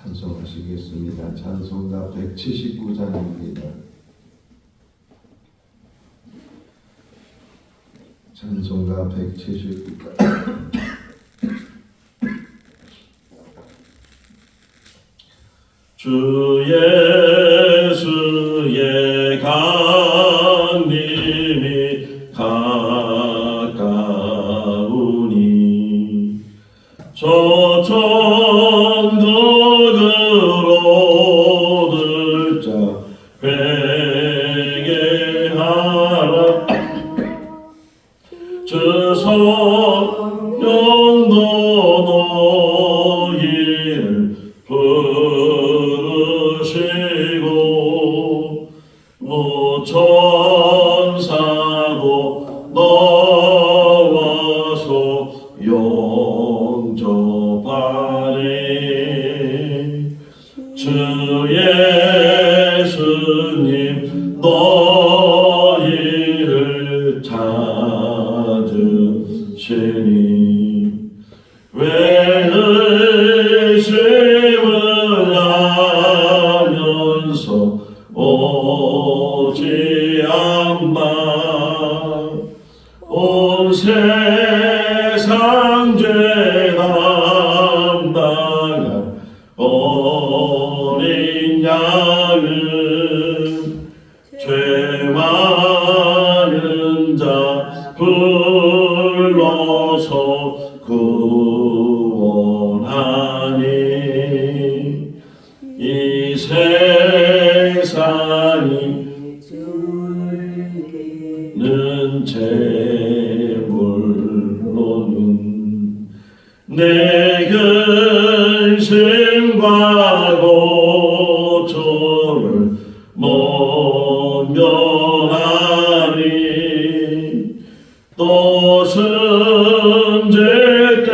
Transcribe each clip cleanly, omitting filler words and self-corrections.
찬송하시겠습니다. 찬송가 179장입니다. 찬송가 179장. 주 예수의 강림이 가까우니 저 천국으로 들자 회개하라. 주 성령도 너희를 부르시고 천사도 나와서 영접하네. 주 예수님 너희를 찾으시니 왜 의심을 하면서 오지 않나. 온 세상 죄 담당한 어린 양은 죄 많은 자 불러서 구원하니. 이 세상이 는 재물로는 내 근심과 고초를 못 면하리. 또 순죄 때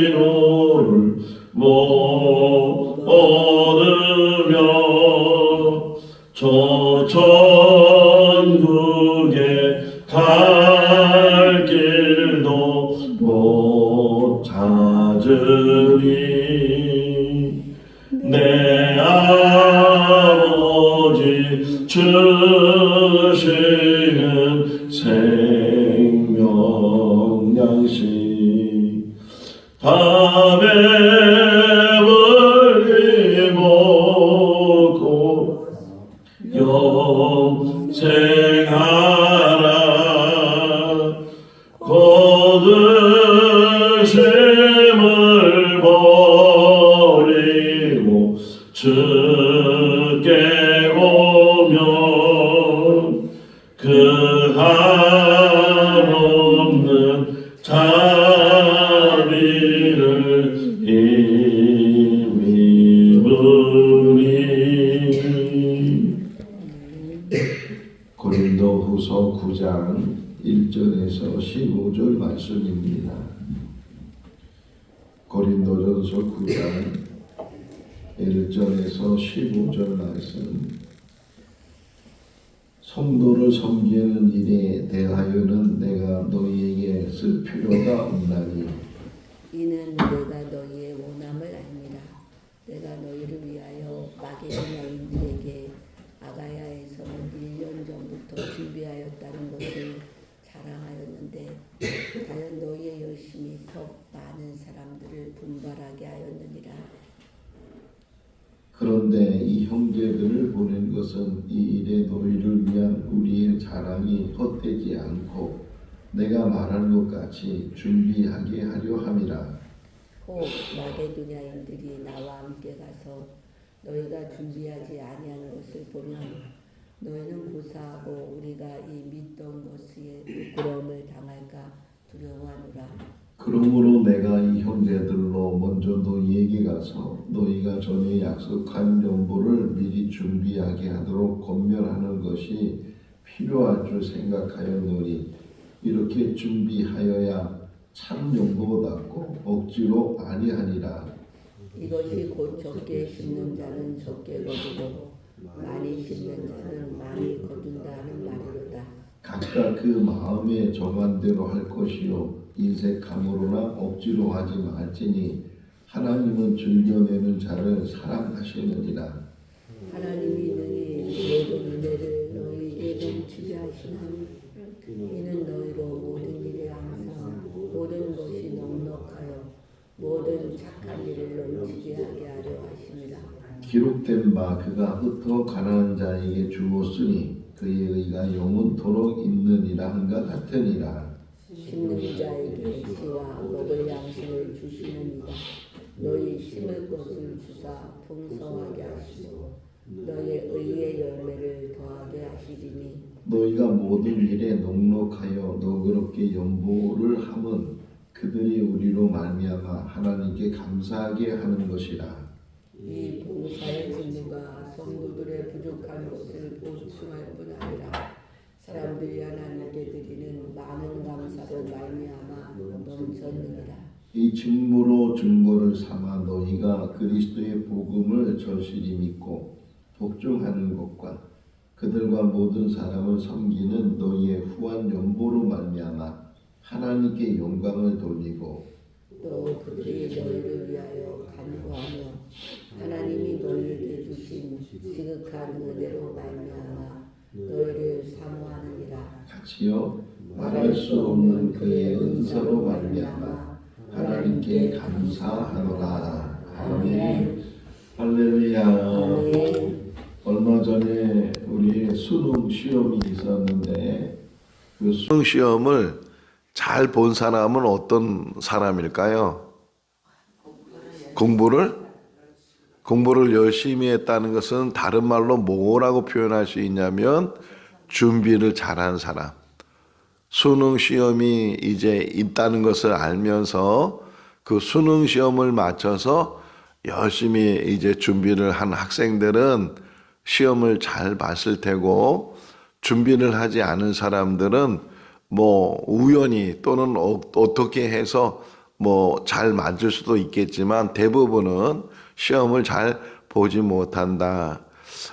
위로를 못 얻으며 저 천국에 갈 길도 못 찾으니. 내 아버지 주시는 생명 양식 다 배불리 먹고 영생하라. 거두심을 버리고 주께 오면 그 한없는 자비를 힘입으니. 고린도후서 9장 1절에서 15절 말씀입니다. 고린도전서 9장 1절에서 15절 말씀. 성도를 섬기는 일에 대하여는 내가 너희에게 쓸 필요가 없나니. 이는 내가 너희의 원함을 압니다. 내가 너희를 위하여 마게도냐인들에게 아가야에서는 1년 전부터 준비하였다는 것을 자랑하였는데 과연 너희의 열심이 더 많은 사람들을 분발하게 하였느니라. 그런데 이 형제들을 보낸 것은 이 일에 너희를 위한 우리의 자랑이 헛되지 않고 내가 말한 것 같이 준비하게 하려 함이라. 혹 마게도냐인들이 나와 함께 가서 너희가 준비하지 아니하는 것을 보면 너희는 고사하고 우리가 이 믿던 것에 부끄러움을 당할까 두려워하노라. 그러므로 내가 이 형제들로 먼저 너희에게 가서 너희가 전에 약속한 연보를 미리 준비하게 하도록 권면하는 것이 필요할 줄 생각하였노니 이렇게 준비하여야 참 연보답고 억지로 아니하니라. 이것이 곧 적게 심는 자는 적게 거두고 많이 심는 자는 많이 거둔다 하는 말이로다. 각각 그 마음에 정한 대로 할 것이요 인색함으로나 억지로 하지 말지니 하나님은 즐겨내는 자를 사랑하시느니라. 하나님이 능히 모든 은혜를 너희에게 넘치게 하시나니 이는 너희로 모든 일에 항상 모든 것이 넉넉하여 모든 착한 일을 넘치게 하게 하려 하심이라. 기록된 바 그가 흩어 가난한 자에게 주었으니 그의 의가 영원토록 있느니라 한가 같으니라. 심는 자에게 시와 먹을 양식을 주시느니라. 너희 심을 것을 주사 풍성하게 하시고 너의 의의 열매를 더하게 하시리니 너희가 모든 일에 넉넉하여 너그럽게 연보를 함은 그들이 우리로 말미암아 하나님께 감사하게 하는 것이라. 이 봉사의 직무가 성도들의 부족한 것을 보충할 뿐 아니라 사람들이 하나님께 드리는 많은 감사로 말미암아 넘쳤느니라. 이 직무로 증거를 삼아 너희가 그리스도의 복음을 절실히 믿고 복종하는 것과 그들과 모든 사람을 섬기는 너희의 후한 연보로 말미암아 하나님께 영광을 돌리고 또 그들이 너희를 위하여 간구하며 하나님이 너희에게 주신 지극한 은혜로 말미암아 너희를 사모하느니라. 같이요 말할 수 없는 그의 은사로 말미암아 하나님께 감사하노라. 아멘. 할렐루야. 아멘. 얼마 전에 우리 수능 시험이 있었는데 그 수능 시험을 잘 본 사람은 어떤 사람일까요? 공부를 열심히 했다는 것은 다른 말로 뭐라고 표현할 수 있냐면 준비를 잘한 사람. 수능 시험이 이제 있다는 것을 알면서 그 수능 시험을 맞춰서 열심히 이제 준비를 한 학생들은 시험을 잘 봤을 테고, 준비를 하지 않은 사람들은 뭐 우연히 또는 어떻게 해서 뭐 잘 맞을 수도 있겠지만 대부분은 시험을 잘 보지 못한다.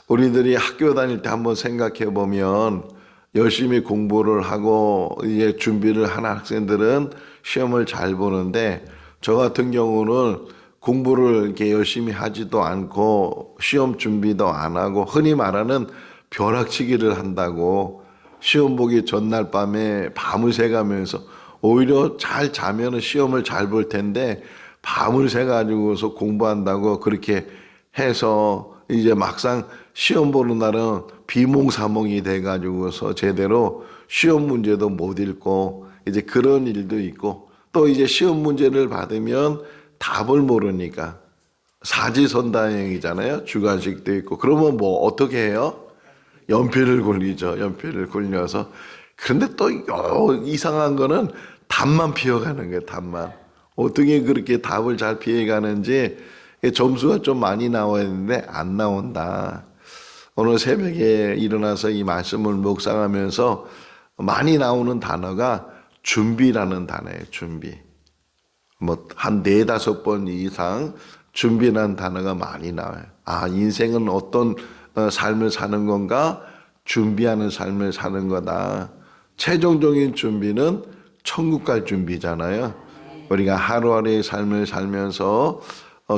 우리들이 학교 다닐 때 한번 생각해 보면 열심히 공부를 하고 이제 준비를 한 학생들은 시험을 잘 보는데, 저 같은 경우는 공부를 이렇게 열심히 하지도 않고 시험 준비도 안 하고 흔히 말하는 벼락치기를 한다고 시험 보기 전날 밤에 밤을 새가면서, 오히려 잘 자면은 시험을 잘 볼 텐데 밤을 새가지고서 공부한다고 그렇게 해서 이제 막상 시험 보는 날은 비몽사몽이 돼가지고서 제대로 시험 문제도 못 읽고 이제 그런 일도 있고, 또 이제 시험 문제를 받으면 답을 모르니까 사지선다행이잖아요. 주관식도 있고. 그러면 뭐 어떻게 해요? 연필을 굴리죠. 연필을 굴려서. 그런데 또 이상한 거는 답만 피해가는 거예요. 답만. 어떻게 그렇게 답을 잘 피해가는지 점수가 좀 많이 나와야 되는데 안 나온다. 오늘 새벽에 일어나서 이 말씀을 묵상하면서 많이 나오는 단어가 준비라는 단어예요. 준비. 뭐 한 4-5번 이상 준비라는 단어가 많이 나와요. 아, 인생은 어떤 삶을 사는 건가? 준비하는 삶을 사는 거다. 최종적인 준비는 천국 갈 준비잖아요. 우리가 하루하루의 삶을 살면서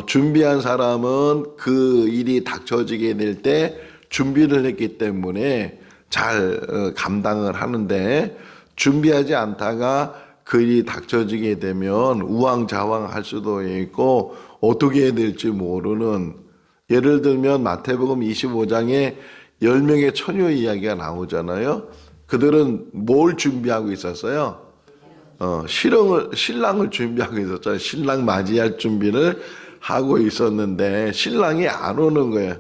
준비한 사람은 그 일이 닥쳐지게 될 때 준비를 했기 때문에 잘 감당을 하는데, 준비하지 않다가 그 일이 닥쳐지게 되면 우왕좌왕할 수도 있고 어떻게 해야 될지 모르는, 예를 들면 마태복음 25장에 10명의 처녀 이야기가 나오잖아요. 그들은 뭘 준비하고 있었어요? 신랑을 준비하고 있었잖아요. 신랑 맞이할 준비를 하고 있었는데 신랑이 안 오는 거예요.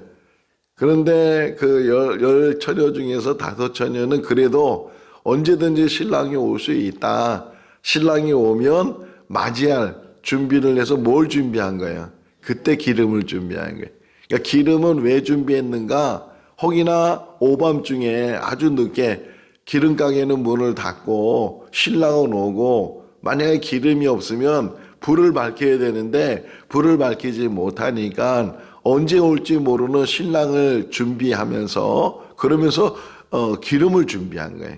그런데 그 열 처녀 중에서 5 처녀는 그래도 언제든지 신랑이 올 수 있다. 신랑이 오면 맞이할 준비를 해서 뭘 준비한 거예요? 그때 기름을 준비한 거예요. 그러니까 기름은 왜 준비했는가? 혹이나 오밤중에 아주 늦게 기름가게는 문을 닫고 신랑은 오고, 만약에 기름이 없으면 불을 밝혀야 되는데 불을 밝히지 못하니까 언제 올지 모르는 신랑을 준비하면서, 그러면서 기름을 준비한 거예요.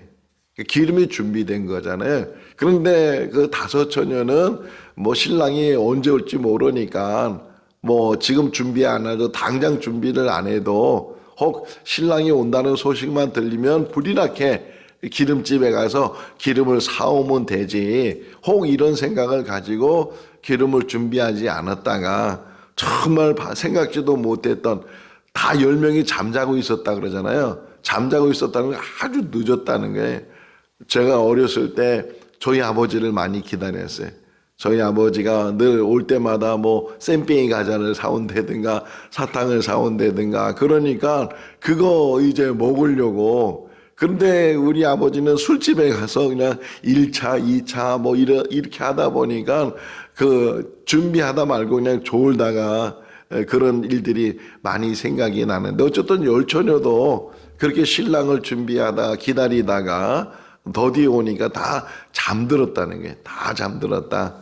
기름이 준비된 거잖아요. 그런데 그 다섯 처녀는 뭐 신랑이 언제 올지 모르니까 뭐 지금 준비 안 해도 당장 준비를 안 해도 혹 신랑이 온다는 소식만 들리면 불이 나게 기름집에 가서 기름을 사오면 되지. 혹 이런 생각을 가지고 기름을 준비하지 않았다가 정말 생각지도 못했던 다 10명이 잠자고 있었다 그러잖아요. 잠자고 있었다는 게 아주 늦었다는 거예요. 제가 어렸을 때 저희 아버지를 많이 기다렸어요. 저희 아버지가 늘 올 때마다 뭐 쌤뱅이 과자를 사온다든가 사탕을 사온다든가 그러니까 그거 이제 먹으려고. 그런데 우리 아버지는 술집에 가서 그냥 1차, 2차 뭐 이렇게 하다 보니까 그 준비하다 말고 그냥 졸다가 그런 일들이 많이 생각이 나는데 어쨌든 열처녀도 그렇게 신랑을 준비하다 기다리다가 더디 오니까 다 잠들었다는 게 다 잠들었다.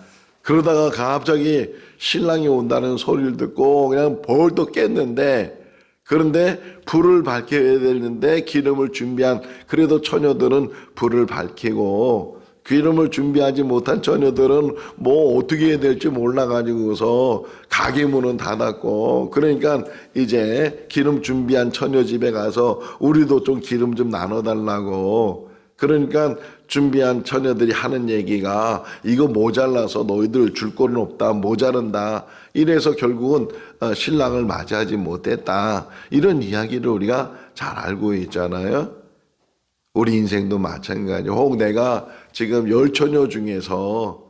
그러다가 갑자기 신랑이 온다는 소리를 듣고 그냥 벌떡 깼는데 그런데 불을 밝혀야 되는데 기름을 준비한 그래도 처녀들은 불을 밝히고 기름을 준비하지 못한 처녀들은 뭐 어떻게 해야 될지 몰라가지고서 가게 문은 닫았고 그러니까 이제 기름 준비한 처녀 집에 가서 우리도 좀 기름 좀 나눠달라고 그러니까 준비한 처녀들이 하는 얘기가 이거 모자라서 너희들 줄 거는 없다 모자른다 이래서 결국은 신랑을 맞이하지 못했다 이런 이야기를 우리가 잘 알고 있잖아요. 우리 인생도 마찬가지. 혹 내가 지금 열처녀 중에서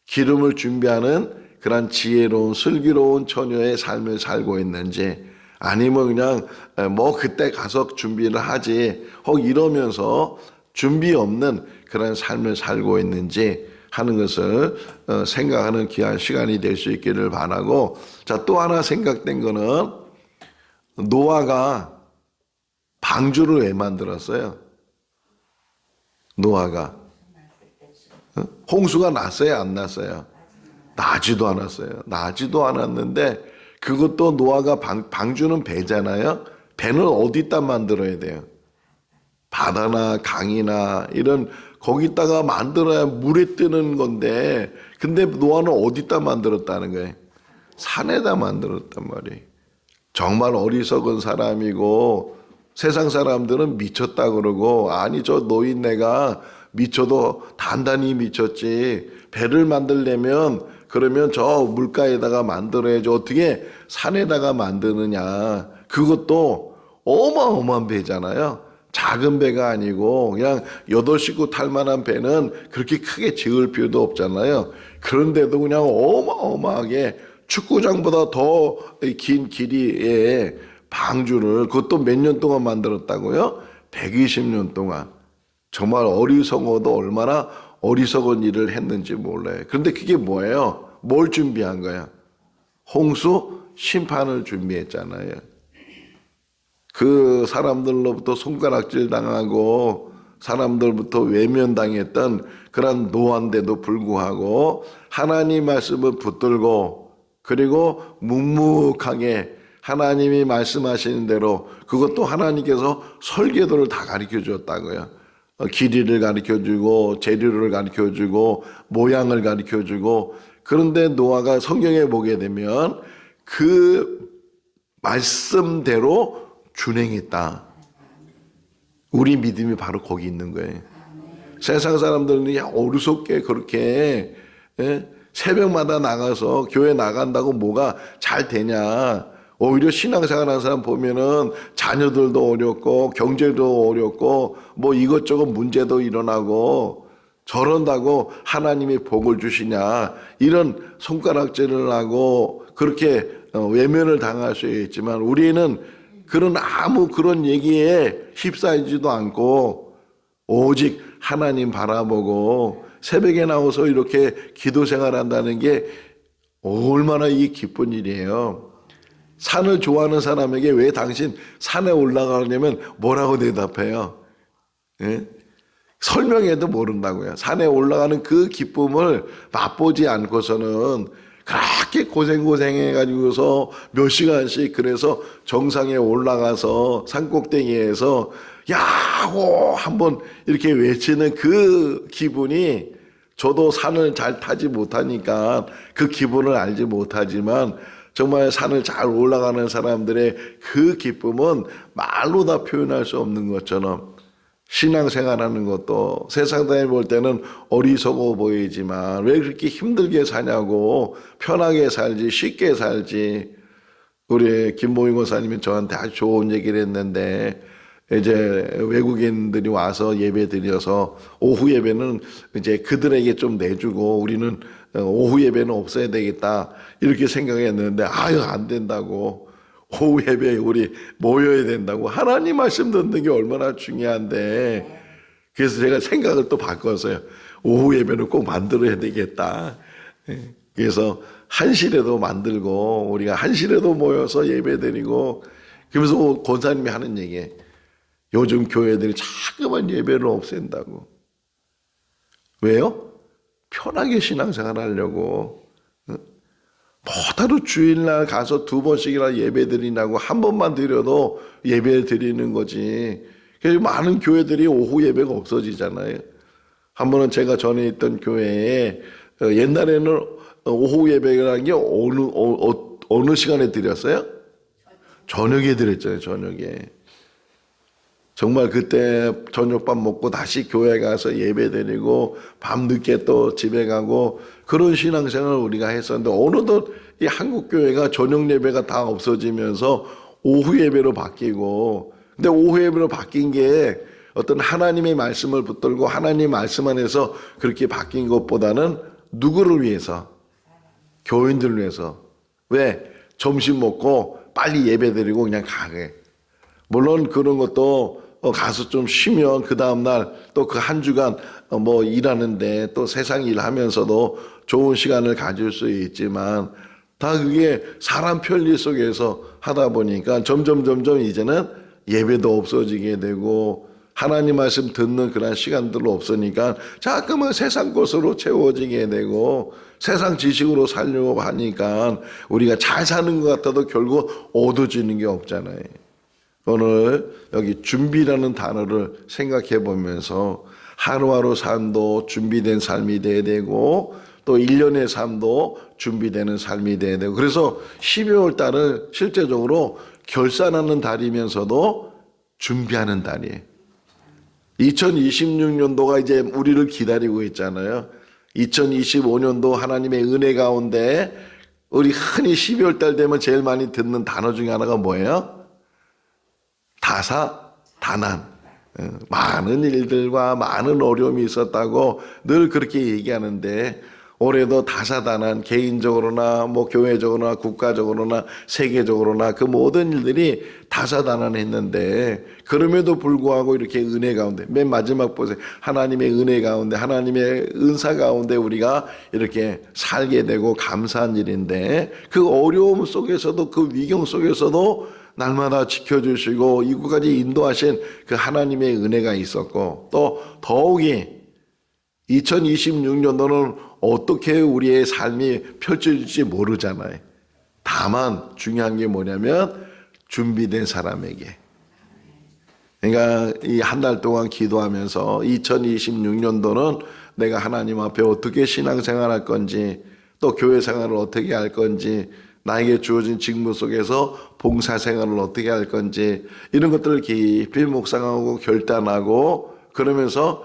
기름을 준비하는 그런 지혜로운 슬기로운 처녀의 삶을 살고 있는지 아니면 그냥 뭐 그때 가서 준비를 하지 혹 이러면서 준비 없는 그런 삶을 살고 있는지 하는 것을 생각하는 귀한 시간이 될 수 있기를 바라고 자, 또 하나 생각된 거는 노아가 방주를 왜 만들었어요? 노아가 홍수가 났어요? 안 났어요? 나지도 않았어요. 나지도 않았는데 그것도 노아가 방주는 배잖아요. 배는 어디다 만들어야 돼요? 바다나 강이나 이런 거기다가 만들어야 물에 뜨는 건데 근데 노아는 어디다 만들었다는 거예요? 산에다 만들었단 말이에요. 정말 어리석은 사람이고 세상 사람들은 미쳤다 그러고 아니 저 노인네가 미쳐도 단단히 미쳤지 배를 만들려면 그러면 저 물가에다가 만들어야지 어떻게 산에다가 만드느냐 그것도 어마어마한 배잖아요. 작은 배가 아니고 그냥 8식구 탈 만한 배는 그렇게 크게 지을 필요도 없잖아요. 그런데도 그냥 어마어마하게 축구장보다 더 긴 길이의 방주를 그것도 몇 년 동안 만들었다고요? 120년 동안. 정말 어리석어도 얼마나 어리석은 일을 했는지 몰라요. 그런데 그게 뭐예요? 뭘 준비한 거야? 홍수 심판을 준비했잖아요. 그 사람들로부터 손가락질 당하고 사람들부터 외면당했던 그런 노아인데도 불구하고 하나님 말씀을 붙들고 그리고 묵묵하게 하나님이 말씀하시는 대로 그것도 하나님께서 설계도를 다 가르쳐 줬다고요. 길이를 가르쳐 주고 재료를 가르쳐 주고 모양을 가르쳐 주고 그런데 노아가 성경에 보게 되면 그 말씀대로 준행했다. 우리 믿음이 바로 거기 있는 거예요. 세상 사람들은 어리석게 그렇게 새벽마다 나가서 교회 나간다고 뭐가 잘 되냐. 오히려 신앙생활 하는 사람 보면은 자녀들도 어렵고 경제도 어렵고 뭐 이것저것 문제도 일어나고 저런다고 하나님이 복을 주시냐. 이런 손가락질을 하고 그렇게 외면을 당할 수 있지만 우리는 그런 아무 그런 얘기에 휩싸이지도 않고 오직 하나님 바라보고 새벽에 나와서 이렇게 기도 생활한다는 게 얼마나 이 기쁜 일이에요. 산을 좋아하는 사람에게 왜 당신 산에 올라가냐면 뭐라고 대답해요? 예? 설명해도 모른다고요. 산에 올라가는 그 기쁨을 맛보지 않고서는 그렇게 고생해가지고서 몇 시간씩 그래서 정상에 올라가서 산꼭대기에서 야호 한번 이렇게 외치는 그 기분이 저도 산을 잘 타지 못하니까 그 기분을 알지 못하지만 정말 산을 잘 올라가는 사람들의 그 기쁨은 말로 다 표현할 수 없는 것처럼 신앙생활하는 것도 세상 사람이 볼 때는 어리석어 보이지만 왜 그렇게 힘들게 사냐고, 편하게 살지 쉽게 살지. 우리 김보인 권사님이 저한테 아주 좋은 얘기를 했는데, 이제 외국인들이 와서 예배 드려서 오후 예배는 이제 그들에게 좀 내주고 우리는 오후 예배는 없어야 되겠다 이렇게 생각했는데, 아유 안 된다고. 오후 예배에 우리 모여야 된다고. 하나님 말씀 듣는 게 얼마나 중요한데. 그래서 제가 생각을 또 바꿨어요. 오후 예배는 꼭 만들어야 되겠다. 그래서 한실에도 만들고 우리가 한실에도 모여서 예배 드리고, 그러면서 권사님이 하는 얘기, 요즘 교회들이 자꾸만 예배를 없앤다고. 왜요? 편하게 신앙생활 하려고. 뭐다도 주일날 가서 2번씩이나 예배 드리냐고. 한 번만 드려도 예배 드리는 거지. 그래서 많은 교회들이 오후 예배가 없어지잖아요. 한 번은 제가 전에 있던 교회에 옛날에는 오후 예배라는 게 어느 시간에 드렸어요? 저녁에 드렸잖아요. 저녁에. 정말 그때 저녁밥 먹고 다시 교회 가서 예배 드리고 밤늦게 또 집에 가고 그런 신앙생활을 우리가 했었는데, 어느덧 이 한국 교회가 저녁 예배가 다 없어지면서 오후 예배로 바뀌고, 근데 오후 예배로 바뀐 게 어떤 하나님의 말씀을 붙들고 하나님 말씀 안에서 그렇게 바뀐 것보다는 누구를 위해서? 교인들을 위해서. 왜? 점심 먹고 빨리 예배 드리고 그냥 가게. 물론 그런 것도 가서 좀 쉬면 그 다음날 또 그 한 주간 뭐 일하는데 또 세상 일하면서도 좋은 시간을 가질 수 있지만, 다 그게 사람 편리 속에서 하다 보니까 점점 이제는 예배도 없어지게 되고 하나님 말씀 듣는 그런 시간들도 없으니까 자꾸만 세상 것으로 채워지게 되고 세상 지식으로 살려고 하니까 우리가 잘 사는 것 같아도 결국 얻어지는 게 없잖아요. 오늘 여기 준비라는 단어를 생각해 보면서 하루하루 삶도 준비된 삶이 돼야 되고 또 1년의 삶도 준비되는 삶이 돼야 되고, 그래서 12월 달은 실제적으로 결산하는 달이면서도 준비하는 달이에요. 2026년도가 이제 우리를 기다리고 있잖아요. 2025년도 하나님의 은혜 가운데 우리 흔히 12월 달 되면 제일 많이 듣는 단어 중에 하나가 뭐예요? 다사다난. 많은 일들과 많은 어려움이 있었다고 늘 그렇게 얘기하는데, 올해도 다사다난, 개인적으로나 뭐 교회적으로나 국가적으로나 세계적으로나 그 모든 일들이 다사다난했는데, 그럼에도 불구하고 이렇게 은혜 가운데, 맨 마지막 보세요. 하나님의 은혜 가운데, 하나님의 은사 가운데 우리가 이렇게 살게 되고 감사한 일인데, 그 어려움 속에서도 그 위경 속에서도 날마다 지켜주시고 이곳까지 인도하신 그 하나님의 은혜가 있었고, 또 더욱이 2026년도는 어떻게 우리의 삶이 펼쳐질지 모르잖아요. 다만 중요한 게 뭐냐면 준비된 사람에게. 그러니까 이 한 달 동안 기도하면서 2026년도는 내가 하나님 앞에 어떻게 신앙생활할 건지, 또 교회 생활을 어떻게 할 건지, 나에게 주어진 직무 속에서 봉사생활을 어떻게 할 건지, 이런 것들을 깊이 묵상하고 결단하고, 그러면서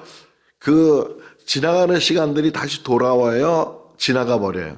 그 지나가는 시간들이 다시 돌아와요? 지나가 버려요?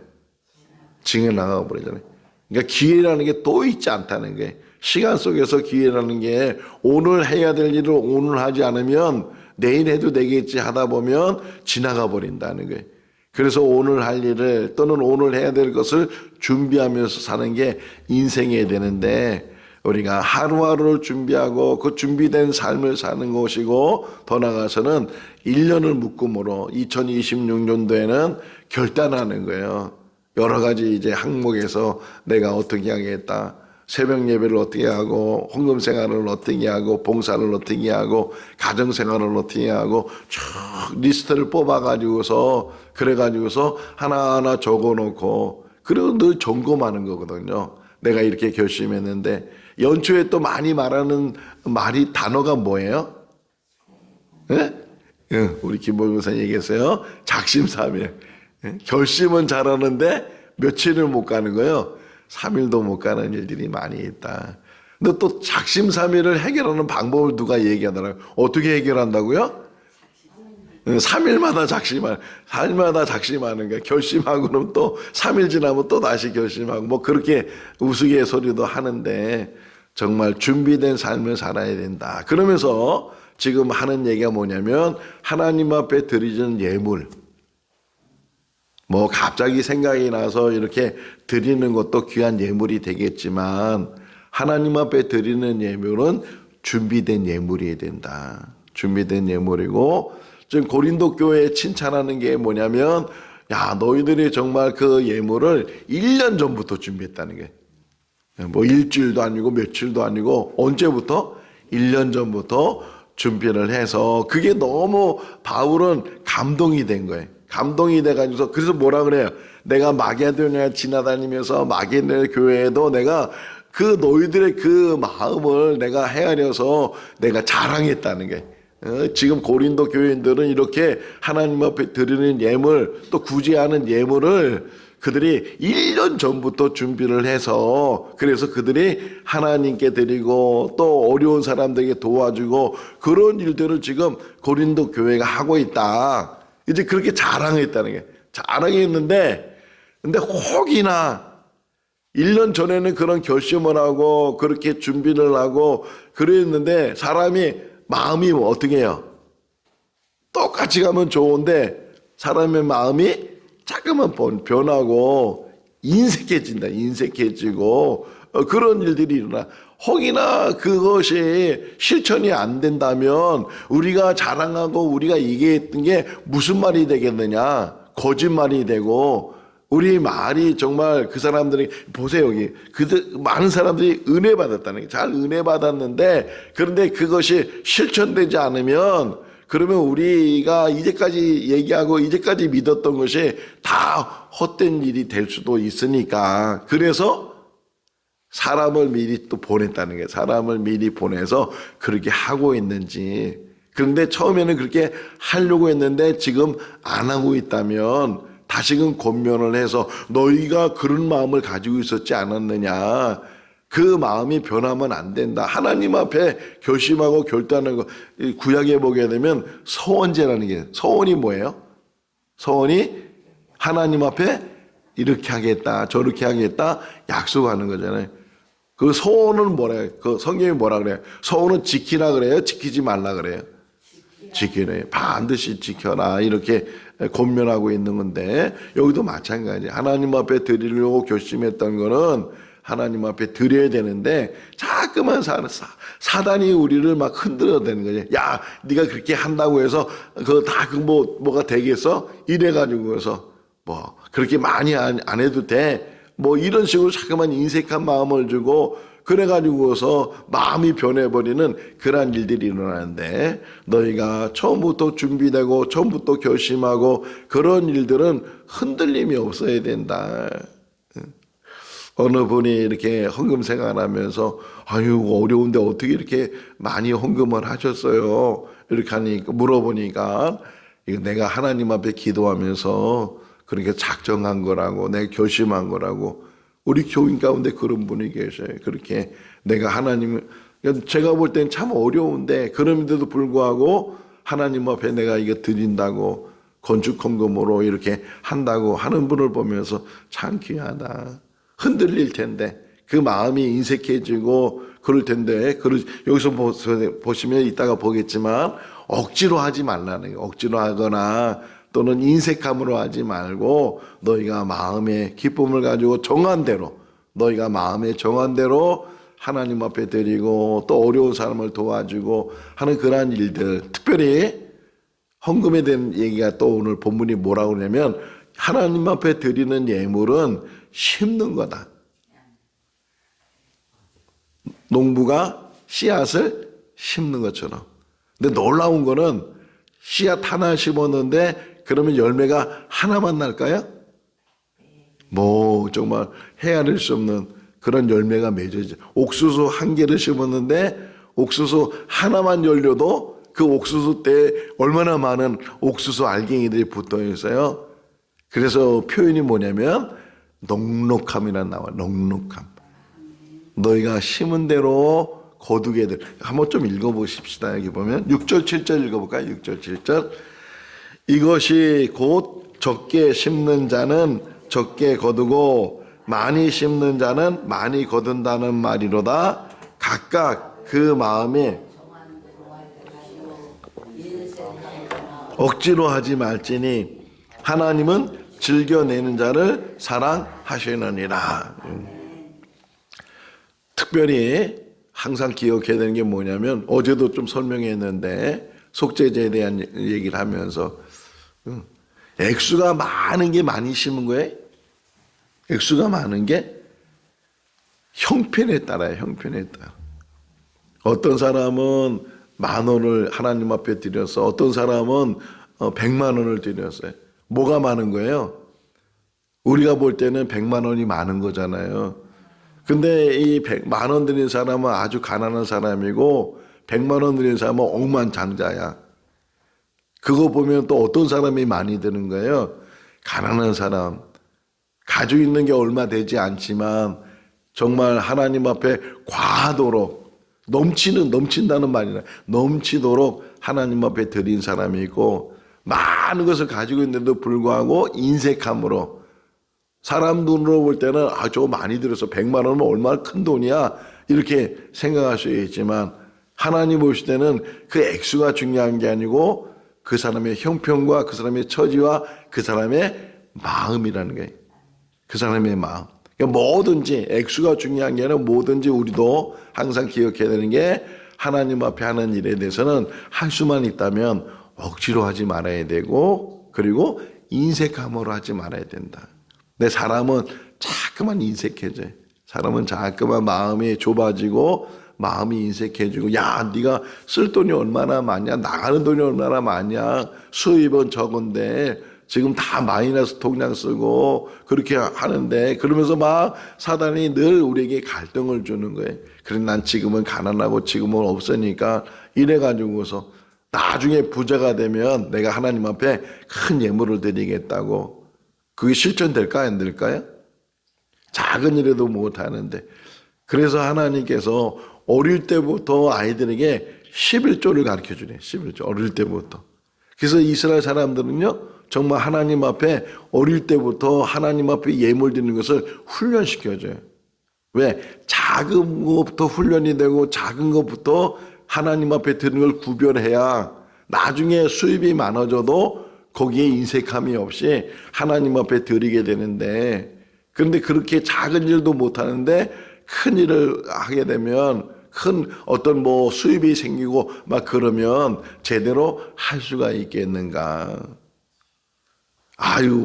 지나가 버리잖아요. 그러니까 기회라는 게 또 있지 않다는 게, 시간 속에서 기회라는 게 오늘 해야 될 일을 오늘 하지 않으면 내일 해도 되겠지 하다 보면 지나가 버린다는 거예요. 그래서 오늘 할 일을 또는 오늘 해야 될 것을 준비하면서 사는 게 인생이 되는데, 우리가 하루하루를 준비하고 그 준비된 삶을 사는 것이고, 더 나아가서는 1년을 묶음으로 2026년도에는 결단하는 거예요. 여러 가지 이제 항목에서 내가 어떻게 하겠다. 새벽 예배를 어떻게 하고, 헌금 생활을 어떻게 하고, 봉사를 어떻게 하고, 가정 생활을 어떻게 하고, 쭉 리스트를 뽑아가지고서, 그래가지고서 하나하나 적어놓고, 그리고 늘 점검하는 거거든요. 내가 이렇게 결심했는데, 연초에 또 많이 말하는 단어가 뭐예요? 네? 우리 김봉 교사님 얘기했어요. 작심삼일. 결심은 잘하는데 며칠을 못 가는 거예요. 3일도 못 가는 일들이 많이 있다. 근데 또 작심삼일을 해결하는 방법을 누가 얘기하더라고요. 어떻게 해결한다고요? 3일마다 작심하는, 4일마다 작심하는 거야. 결심하고 그러면 또 3일 지나면 또 다시 결심하고 뭐 그렇게 우스갯소리도 하는데 정말 준비된 삶을 살아야 된다. 그러면서 지금 하는 얘기가 뭐냐면 하나님 앞에 드리는 예물. 뭐 갑자기 생각이 나서 이렇게 드리는 것도 귀한 예물이 되겠지만 하나님 앞에 드리는 예물은 준비된 예물이어야 된다. 준비된 예물이고 지금 고린도 교회에 칭찬하는 게 뭐냐면 야 너희들이 정말 그 예물을 1년 전부터 준비했다는 게 뭐 일주일도 아니고 며칠도 아니고 언제부터? 1년 전부터 준비를 해서 그게 너무 바울은 감동이 된 거예요. 감동이 돼가지고서 그래서 뭐라 그래요? 내가 마게도냐 지나다니면서 마게도냐 교회에도 내가 그 너희들의 그 마음을 내가 헤아려서 내가 자랑했다는 게 지금 고린도 교인들은 이렇게 하나님 앞에 드리는 예물 또 구제하는 예물을 그들이 1년 전부터 준비를 해서 그래서 그들이 하나님께 드리고 또 어려운 사람들에게 도와주고 그런 일들을 지금 고린도 교회가 하고 있다. 이제 그렇게 자랑했다는 게 자랑했는데 근데 혹이나 1년 전에는 그런 결심을 하고 그렇게 준비를 하고 그랬는데 사람이 마음이 어떻게 해요? 똑같이 가면 좋은데 사람의 마음이 자꾸만 변하고 인색해진다. 인색해지고 그런 일들이 일어나. 혹이나 그것이 실천이 안 된다면 우리가 자랑하고 우리가 얘기했던 게 무슨 말이 되겠느냐. 거짓말이 되고 우리 말이 정말 그 사람들이 보세요. 여기 많은 사람들이 은혜 받았다는 게 잘 은혜 받았는데 그런데 그것이 실천되지 않으면 그러면 우리가 이제까지 얘기하고 이제까지 믿었던 것이 다 헛된 일이 될 수도 있으니까 그래서 사람을 미리 또 보냈다는 거예요. 사람을 미리 보내서 그렇게 하고 있는지 그런데 처음에는 그렇게 하려고 했는데 지금 안 하고 있다면 다시금 권면을 해서 너희가 그런 마음을 가지고 있었지 않았느냐 그 마음이 변하면 안 된다. 하나님 앞에 결심하고 결단하는 거 구약에 보게 되면 서원제라는 게 서원이 뭐예요? 서원이 하나님 앞에 이렇게 하겠다 저렇게 하겠다 약속하는 거잖아요. 그 서원은 뭐라 해요? 그 성경이 뭐라 그래요? 서원은 지키라 그래요? 지키지 말라 그래요? 지키래. 반드시 지켜라 이렇게 권면하고 있는 건데 여기도 마찬가지. 하나님 앞에 드리려고 결심했던 거는 하나님 앞에 드려야 되는데 자꾸만 사단이 우리를 막 흔들어대는 거지. 야, 네가 그렇게 한다고 해서 그거 다 뭐가 되겠어? 이래가지고서 뭐 그렇게 많이 안 해도 돼. 뭐 이런 식으로 자꾸만 인색한 마음을 주고 그래가지고서 마음이 변해버리는 그러한 일들이 일어나는데 너희가 처음부터 준비되고 처음부터 결심하고 그런 일들은 흔들림이 없어야 된다. 어느 분이 이렇게 헌금 생활하면서 아유 어려운데 어떻게 이렇게 많이 헌금을 하셨어요? 이렇게 하니까 물어보니까 이거 내가 하나님 앞에 기도하면서 그렇게 작정한 거라고 내가 결심한 거라고 우리 교인 가운데 그런 분이 계셔요. 그렇게 내가 하나님 제가 볼 땐 참 어려운데 그럼에도 불구하고 하나님 앞에 내가 이거 드린다고 건축 헌금으로 이렇게 한다고 하는 분을 보면서 참 귀하다. 흔들릴 텐데 그 마음이 인색해지고 그럴 텐데 여기서 보시면 이따가 보겠지만 억지로 하지 말라는 거예요. 억지로 하거나 또는 인색함으로 하지 말고 너희가 마음의 기쁨을 가지고 정한 대로 너희가 마음의 정한 대로 하나님 앞에 드리고 또 어려운 사람을 도와주고 하는 그러한 일들 특별히 헌금에 대한 얘기가 또 오늘 본문이 뭐라고 그러냐면 하나님 앞에 드리는 예물은 심는 거다. 농부가 씨앗을 심는 것처럼. 근데 놀라운 거는 씨앗 하나 심었는데 그러면 열매가 하나만 날까요? 뭐 정말 헤아릴 수 없는 그런 열매가 맺어지죠. 옥수수 한 개를 심었는데 옥수수 하나만 열려도 그 옥수수 때 얼마나 많은 옥수수 알갱이들이 붙어 있어요. 그래서 표현이 뭐냐면 넉넉함이란 나와. 넉넉함. 너희가 심은 대로 거두게 될. 한번 좀 읽어보십시다. 여기 보면 6절 7절 읽어볼까요? 6절 7절. 이것이 곧 적게 심는 자는 적게 거두고 많이 심는 자는 많이 거둔다는 말이로다. 각각 그 마음에 억지로 하지 말지니 하나님은 즐겨내는 자를 사랑하시느니라. 특별히 항상 기억해야 되는 게 뭐냐면 어제도 좀 설명했는데 속죄제에 대한 얘기를 하면서 액수가 많은 게 많이 심은 거예요. 액수가 많은 게 형편에 따라요. 형편에 따라. 어떤 사람은 10,000원을 하나님 앞에 드려서 어떤 사람은 100만 원을 드렸어요. 뭐가 많은 거예요? 우리가 볼 때는 100만 원이 많은 거잖아요. 근데 이 100만 원 드린 사람은 아주 가난한 사람이고 100만 원 드린 사람은 억만장자야. 그거 보면 또 어떤 사람이 많이 드는 거예요? 가난한 사람. 가지고 있는 게 얼마 되지 않지만 정말 하나님 앞에 과하도록 넘친다는 말이라 넘치도록 하나님 앞에 드린 사람이 있고 많은 것을 가지고 있는데도 불구하고 인색함으로 사람 눈으로 볼 때는 저거 많이 들어서 100만 원은 얼마나 큰 돈이야 이렇게 생각할 수 있지만 하나님 보실 때는 그 액수가 중요한 게 아니고 그 사람의 형편과 그 사람의 처지와 그 사람의 마음이라는 거예요. 그 사람의 마음. 그러니까 뭐든지 액수가 중요한 게 아니라 뭐든지 우리도 항상 기억해야 되는 게 하나님 앞에 하는 일에 대해서는 할 수만 있다면 억지로 하지 말아야 되고 그리고 인색함으로 하지 말아야 된다. 근데 사람은 자꾸만 인색해져요. 사람은 자꾸만 마음이 좁아지고 마음이 인색해지고 야 네가 쓸 돈이 얼마나 많냐 나가는 돈이 얼마나 많냐 수입은 적은데 지금 다 마이너스 통장 쓰고 그렇게 하는데 그러면서 막 사단이 늘 우리에게 갈등을 주는 거예요. 그래 난 지금은 가난하고 지금은 없으니까 이래가지고서 나중에 부자가 되면 내가 하나님 앞에 큰 예물을 드리겠다고. 그게 실천될까 안 될까요? 작은 일에도 못하는데. 그래서 하나님께서 어릴 때부터 아이들에게 11조를 가르쳐주네. 11조 어릴 때부터. 그래서 이스라엘 사람들은요 정말 하나님 앞에 어릴 때부터 하나님 앞에 예물 드리는 것을 훈련시켜줘요. 왜? 작은 것부터 훈련이 되고 작은 것부터 하나님 앞에 드리는 걸 구별해야 나중에 수입이 많아져도 거기에 인색함이 없이 하나님 앞에 드리게 되는데 그런데 그렇게 작은 일도 못하는데 큰 일을 하게 되면 큰 어떤 뭐 수입이 생기고 막 그러면 제대로 할 수가 있겠는가.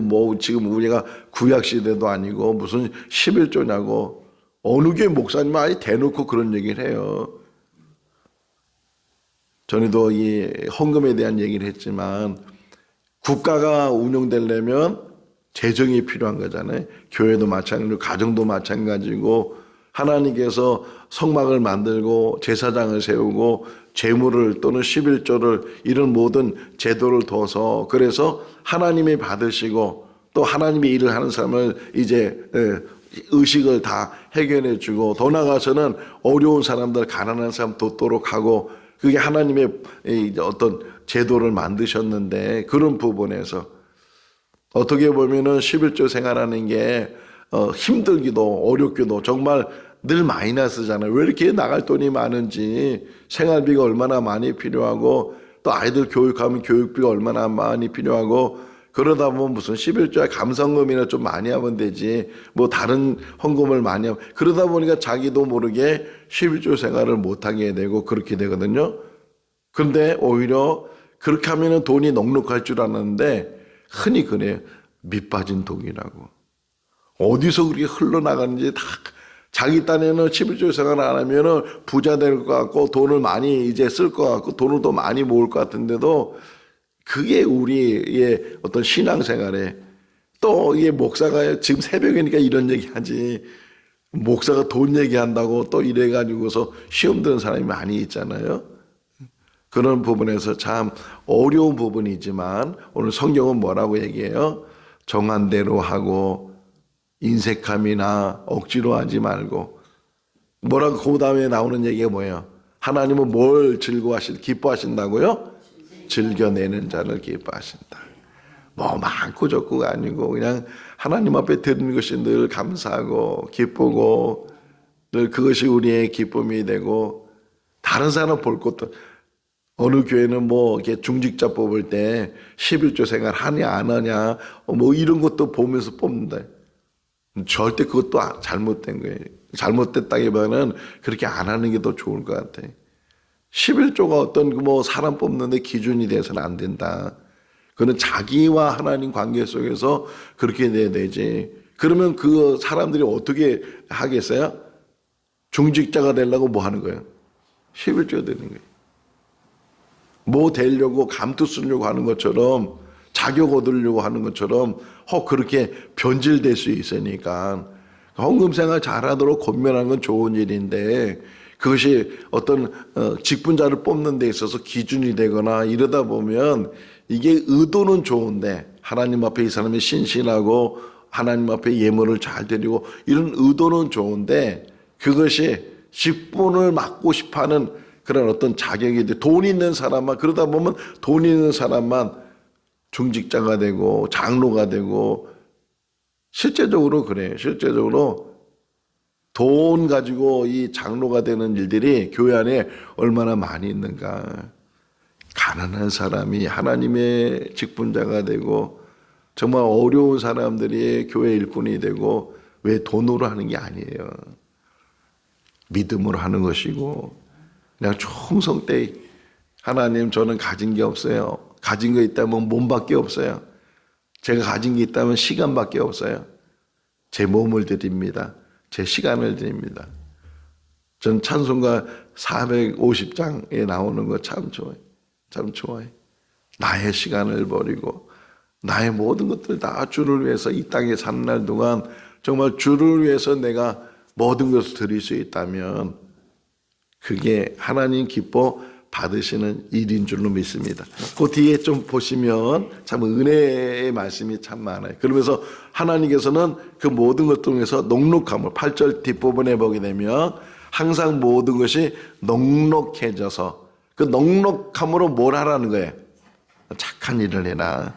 뭐 지금 우리가 구약시대도 아니고 무슨 11조냐고 어느 교회 목사님은 아예 대놓고 그런 얘기를 해요. 전에도 이 헌금에 대한 얘기를 했지만 국가가 운영되려면 재정이 필요한 거잖아요. 교회도 마찬가지고 가정도 마찬가지고 하나님께서 성막을 만들고 제사장을 세우고 재물을 또는 11조를 이런 모든 제도를 둬서 그래서 하나님이 받으시고 또 하나님이 일을 하는 사람을 이제 의식을 다 해결해 주고 더 나아가서는 어려운 사람들 가난한 사람 돕도록 하고 그게 하나님의 어떤 제도를 만드셨는데 그런 부분에서 어떻게 보면은 11조 생활하는 게 힘들기도 어렵기도 정말 늘 마이너스잖아요. 왜 이렇게 나갈 돈이 많은지 생활비가 얼마나 많이 필요하고 또 아이들 교육하면 교육비가 얼마나 많이 필요하고 그러다 보면 무슨 11조에 감성금이나 좀 많이 하면 되지 뭐 다른 헌금을 많이 하면 그러다 보니까 자기도 모르게 11조 생활을 못하게 되고 그렇게 되거든요. 그런데 오히려 그렇게 하면 돈이 넉넉할 줄 알았는데 흔히 그래요. 밑빠진 독이라고. 어디서 그렇게 흘러나가는지 다 자기 딴에는 11조 생활 안 하면은 부자 될 것 같고 돈을 많이 이제 쓸 것 같고 돈을 더 많이 모을 것 같은데도 그게 우리의 어떤 신앙생활에 또 이게 목사가 지금 새벽이니까 이런 얘기하지 목사가 돈 얘기한다고 또 이래가지고서 시험 드는 사람이 많이 있잖아요. 그런 부분에서 참 어려운 부분이지만 오늘 성경은 뭐라고 얘기해요? 정한 대로 하고 인색함이나 억지로 하지 말고 뭐라고 그 다음에 나오는 얘기가 뭐예요? 하나님은 뭘 기뻐하신다고요? 즐겨내는 자를 기뻐하신다. 뭐 많고 적고가 아니고 그냥 하나님 앞에 드리는 것이 늘 감사하고 기쁘고 늘 그것이 우리의 기쁨이 되고 다른 사람 볼 것도 어느 교회는 뭐 이렇게 중직자 뽑을 때 11조 생활 하냐 안 하냐 뭐 이런 것도 보면서 뽑는다. 절대 그것도 잘못된 거예요. 잘못됐다기보다는 그렇게 안 하는 게 더 좋을 것 같아. 11조가 어떤 뭐 사람 뽑는데 기준이 돼서는 안 된다. 그는 자기와 하나님 관계 속에서 그렇게 돼야 되지. 그러면 그 사람들이 어떻게 하겠어요? 중직자가 되려고 뭐 하는 거예요? 11조 되는 거예요. 뭐 되려고 감투 쓰려고 하는 것처럼 자격 얻으려고 하는 것처럼 그렇게 변질될 수 있으니까 헌금생활 잘하도록 권면하는 건 좋은 일인데 그것이 어떤 직분자를 뽑는 데 있어서 기준이 되거나 이러다 보면 이게 의도는 좋은데 하나님 앞에 이 사람이 신실하고 하나님 앞에 예물을 잘 드리고 이런 의도는 좋은데 그것이 직분을 맡고 싶어하는 그런 어떤 자격이 돼. 돈 있는 사람만 그러다 보면 돈 있는 사람만 중직자가 되고 장로가 되고 실제적으로 그래요. 실제적으로 돈 가지고 이 장로가 되는 일들이 교회 안에 얼마나 많이 있는가. 가난한 사람이 하나님의 직분자가 되고 정말 어려운 사람들이 교회 일꾼이 되고 왜 돈으로 하는 게 아니에요. 믿음으로 하는 것이고 그냥 충성되이 하나님 저는 가진 게 없어요. 가진 거 있다면 몸밖에 없어요. 제가 가진 게 있다면 시간밖에 없어요. 제 몸을 드립니다. 제 시간을 드립니다. 전 찬송가 450장에 나오는 거 참 좋아요. 참 좋아요. 나의 시간을 버리고 나의 모든 것들 다 주를 위해서 이 땅에 사는 날 동안 정말 주를 위해서 내가 모든 것을 드릴 수 있다면 그게 하나님 기뻐 받으시는 일인 줄로 믿습니다. 그 뒤에 좀 보시면 참 은혜의 말씀이 참 많아요. 그러면서 하나님께서는 그 모든 것 중에서 녹록함을 8절 뒷부분에 보게 되면 항상 모든 것이 녹록해져서 그 녹록함으로 뭘 하라는 거예요? 착한 일을 해라.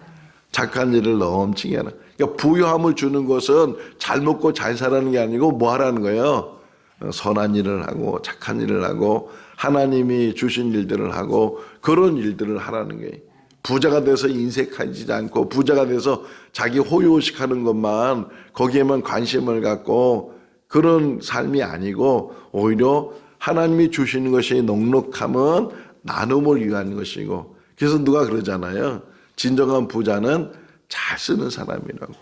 착한 일을 넘치게 하라. 그러니까 부유함을 주는 것은 잘 먹고 잘 살라는 게 아니고 뭐 하라는 거예요? 선한 일을 하고 착한 일을 하고 하나님이 주신 일들을 하고 그런 일들을 하라는 거예요. 부자가 돼서 인색하지 않고 부자가 돼서 자기 호요식하는 것만 거기에만 관심을 갖고 그런 삶이 아니고 오히려 하나님이 주시는 것이 넉넉함은 나눔을 위한 것이고 그래서 누가 그러잖아요. 진정한 부자는 잘 쓰는 사람이라고.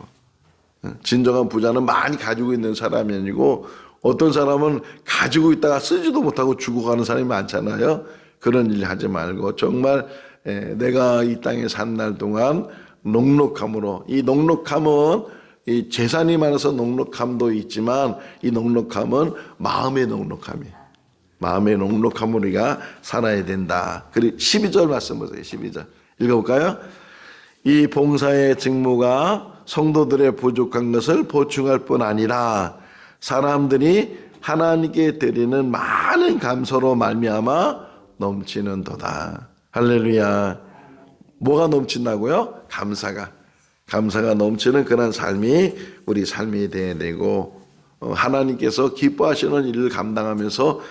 진정한 부자는 많이 가지고 있는 사람이 아니고 어떤 사람은 가지고 있다가 쓰지도 못하고 죽어가는 사람이 많잖아요. 그런 일 하지 말고 정말 내가 이 땅에 산 날 동안 넉넉함으로 이 넉넉함은 이 재산이 많아서 넉넉함도 있지만 이 넉넉함은 마음의 넉넉함이에요. 마음의 넉넉함으로 우리가 살아야 된다. 그리고 12절 말씀 보세요. 12절 읽어볼까요? 이 봉사의 직무가 성도들의 부족한 것을 보충할 뿐 아니라 사람들이 하나님께 드리는 많은 감사로 말미암아 넘치는도다. 할렐루야. 뭐가 넘친다고요? 감사가 넘치는 그런 삶이 우리 삶이 되어야 되고 하나님께서 기뻐하시는 일을 감당하면서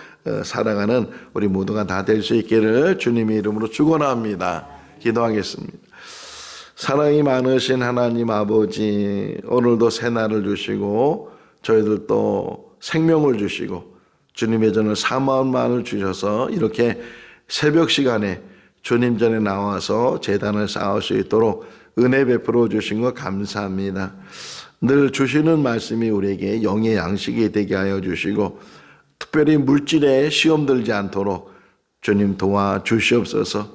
살아가는 우리 모두가 다 될 수 있기를 주님의 이름으로 축원합니다. 기도하겠습니다. 사랑이 많으신 하나님 아버지, 오늘도 새날을 주시고 저희들도 생명을 주시고 주님의 전을 사모함만을 주셔서 이렇게 새벽 시간에 주님 전에 나와서 제단을 쌓을 수 있도록 은혜 베풀어 주신 것 감사합니다. 늘 주시는 말씀이 우리에게 영의 양식이 되게 하여 주시고 특별히 물질에 시험 들지 않도록 주님 도와주시옵소서.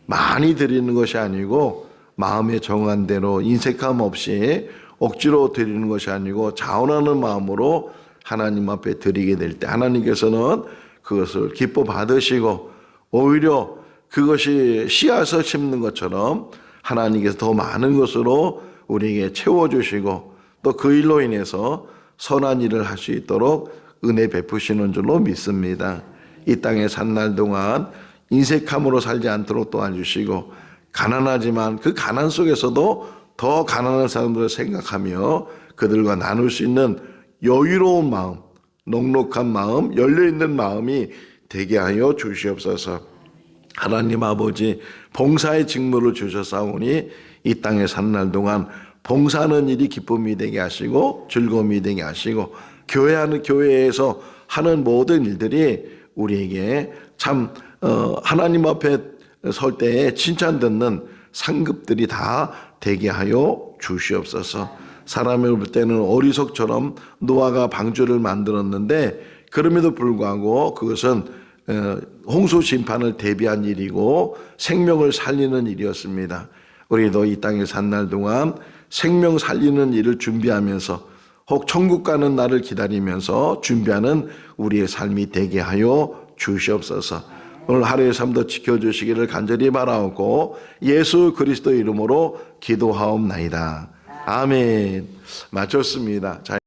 많이 드리는 것이 아니고 마음에 정한 대로 인색함 없이 억지로 드리는 것이 아니고 자원하는 마음으로 하나님 앞에 드리게 될 때 하나님께서는 그것을 기뻐 받으시고 오히려 그것이 씨앗을 심는 것처럼 하나님께서 더 많은 것으로 우리에게 채워주시고 또 그 일로 인해서 선한 일을 할 수 있도록 은혜 베푸시는 줄로 믿습니다. 이 땅에 산 날 동안 인색함으로 살지 않도록 도와주시고 가난하지만 그 가난 속에서도 더 가난한 사람들을 생각하며 그들과 나눌 수 있는 여유로운 마음, 넉넉한 마음, 열려있는 마음이 되게 하여 주시옵소서. 하나님 아버지, 봉사의 직무를 주셨사오니 이 땅에 산 날 동안 봉사하는 일이 기쁨이 되게 하시고 즐거움이 되게 하시고 교회에서 하는 모든 일들이 우리에게 참 하나님 앞에 설 때에 칭찬 듣는 상급들이 다 되게 하여 주시옵소서. 사람을 볼 때는 어리석처럼 노아가 방주를 만들었는데 그럼에도 불구하고 그것은 홍수 심판을 대비한 일이고 생명을 살리는 일이었습니다. 우리도 이 땅에 산 날 동안 생명 살리는 일을 준비하면서 혹 천국 가는 날을 기다리면서 준비하는 우리의 삶이 되게 하여 주시옵소서. 오늘 하루의 삶도 지켜주시기를 간절히 바라옵고 예수 그리스도 이름으로 기도하옵나이다. 아멘. 마쳤습니다. 자.